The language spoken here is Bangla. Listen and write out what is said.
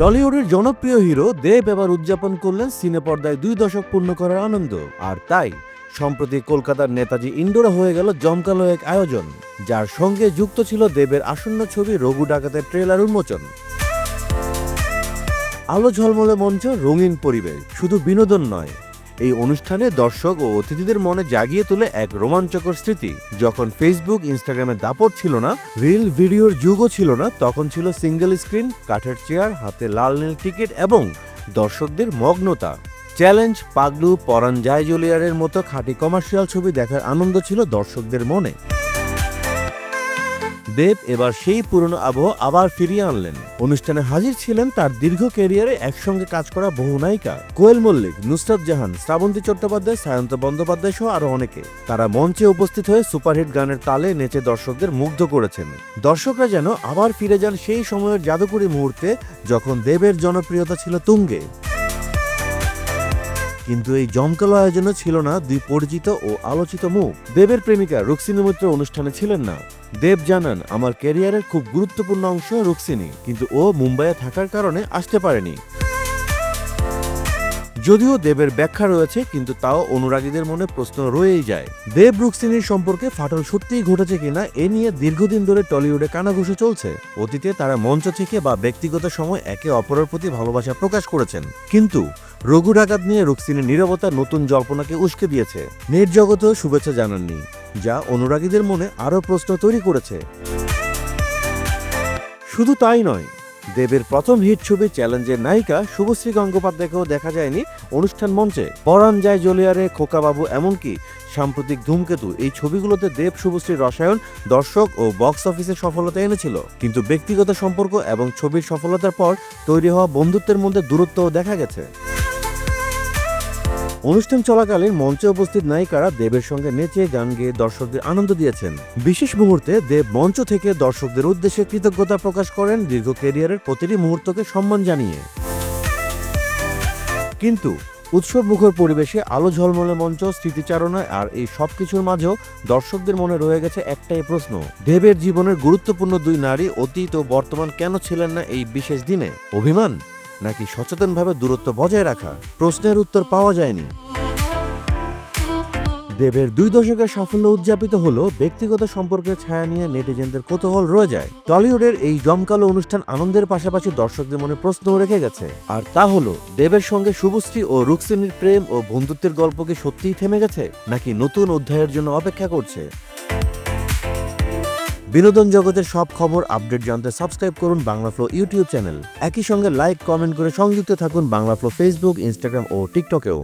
টলিউডের জনপ্রিয় হিরো দেব এবার উদযাপন করলেন সিনে পর্দায় 2 দশক পূর্ণ করার আনন্দ। আর তাই সম্প্রতি কলকাতার নেতাজি ইন্ডোরে হয়ে গেল জমকালো এক আয়োজন, যার সঙ্গে যুক্ত ছিল দেবের আসন্ন ছবি রঘু ডাকাতের ট্রেলার উন্মোচন। আলো ঝলমলে মঞ্চ, রঙিন পরিবেশ, শুধু বিনোদন নয়, এই অনুষ্ঠানে দর্শক ও অতিথিদের মনে জাগিয়ে তোলে এক রোমাঞ্চকর স্মৃতি। যখন ফেসবুক ইনস্টাগ্রামে দাপট ছিল না, রিল ভিডিওর যুগও ছিল না, তখন ছিল সিঙ্গেল স্ক্রিন, কাঠের চেয়ার, হাতে লাল নীল টিকিট এবং দর্শকদের মগ্নতা। চ্যালেঞ্জ, পাগলু, পরাণ যায় জলিয়ারের মতো খাঁটি কমার্শিয়াল ছবি দেখার আনন্দ ছিল দর্শকদের মনে। দেব এবার সেই পুরনো আবহ আবার ফিরিয়ে আনলেন। অনুষ্ঠানে হাজির ছিলেন তার দীর্ঘ ক্যারিয়ারে একসঙ্গে কাজ করা বহু নায়িকা, কোয়েল মল্লিক, নুসরাত জাহান, শ্রাবন্তী চট্টোপাধ্যায়, সায়ন্ত বন্দ্যোপাধ্যায় সহ আরো অনেকে। তারা মঞ্চে উপস্থিত হয়ে সুপারহিট গানের তালে নেচে দর্শকদের মুগ্ধ করেছেন। দর্শকরা যেন আবার ফিরে যান সেই সময়ের জাদুকরী মুহূর্তে, যখন দেবের জনপ্রিয়তা ছিল তুঙ্গে। কিন্তু এই জমকালো আয়োজনে ছিল না দুই পরিচিত ও আলোচিত মুখ। দেবের প্রেমিকা রুক্মিণী মৈত্র অনুষ্ঠানে ছিলেন না। দেব জানান, আমার ক্যারিয়ারের খুব গুরুত্বপূর্ণ অংশ রুক্মিণী, কিন্তু ও মুম্বাইয়ে থাকার কারণে আসতে পারেনি। যদিও দেবের ব্যাখ্যা রয়েছে, কিন্তু তাও অনুরাগীদের মনে প্রশ্ন রয়েই যায়। দেব রুক্মিণীর সম্পর্কে ফাটল সত্যিই ঘটেছে কিনা, এ নিয়ে দীর্ঘদিন ধরে টলিউডে কানাঘুষো চলছে। অতীতে তারা মঞ্চ থেকে বা ব্যক্তিগত সময় একে অপরের প্রতি ভালোবাসা প্রকাশ করেছেন, কিন্তু রঘু ডাকাত নিয়ে রুক্মিণীর নীরবতা নতুন জল্পনাকে উস্কে দিয়েছে। নেট জগতেও শুভেচ্ছা জানাননি, যা অনুরাগীদের মনে আরও প্রশ্ন তৈরি করেছে। শুধু তাই নয়, দেবের প্রথম হিট ছবি চ্যালেঞ্জের নায়িকা শুভশ্রী গঙ্গোপাধ্যায়কেও দেখা যায়নি অনুষ্ঠান মঞ্চে। পরাণ যায় জলিয়ারে, খোকাবাবু, এমনকি সাম্প্রতিক ধূমকেতু, এই ছবিগুলোতে দেব শুভশ্রীর রসায়ন দর্শক ও বক্স অফিসে সফলতা এনেছিল। কিন্তু ব্যক্তিগত সম্পর্ক এবং ছবির সফলতার পর তৈরি হওয়া বন্ধুত্বের মধ্যে দূরত্বও দেখা গেছে। অনুষ্ঠান চলাকালীন মঞ্চে উপস্থিত নায়িকারা দেবের সঙ্গে নেচে গান গেয়ে দর্শকদের আনন্দ দিয়েছেন। বিশেষ মুহূর্তে দেব মঞ্চ থেকে দর্শকদের উদ্দেশ্যে কৃতজ্ঞতা প্রকাশ করেন, দীর্ঘ ক্যারিয়ারের প্রতিটি মুহূর্তকে সম্মান জানিয়ে। কিন্তু উৎসব মুখর পরিবেশে, আলো ঝলমলে মঞ্চ, স্মৃতিচারণায় আর এই সবকিছুর মাঝেও দর্শকদের মনে রয়ে গেছে একটাই প্রশ্ন: দেবের জীবনের গুরুত্বপূর্ণ দুই নারী, অতীত ও বর্তমান, কেন ছিলেন না এই বিশেষ দিনে? অভিমান নাকি সচেতনভাবে দূরত্ব বজায় রাখা? প্রশ্নের উত্তর পাওয়া যায়নি। দেবের 2 দশকের সাফল্য উদযাপিত হলো, ব্যক্তিগত সম্পর্কের ছায়া নিয়ে নেটিজেনদের কৌতূহল রয়ে যায়। টলিউডের এই জমকালো অনুষ্ঠান আনন্দের পাশাপাশি দর্শকদের মনে প্রশ্নও রেখে গেছে, আর তা হলো, দেবের সঙ্গে শুভশ্রী ও রুক্মিণীর প্রেম ও বন্ধুত্বের গল্প কি সত্যিই থেমে গেছে, নাকি নতুন অধ্যায়ের জন্য অপেক্ষা করছে? বিনোদন জগতের সব খবর আপডেট জানতে সাবস্ক্রাইব করুন বাংলা ফ্লো ইউটিউব চ্যানেল। একই সঙ্গে লাইক, কমেন্ট করে সংযুক্ত থাকুন বাংলা ফ্লো ফেসবুক, ইনস্টাগ্রাম ও টিকটকেও।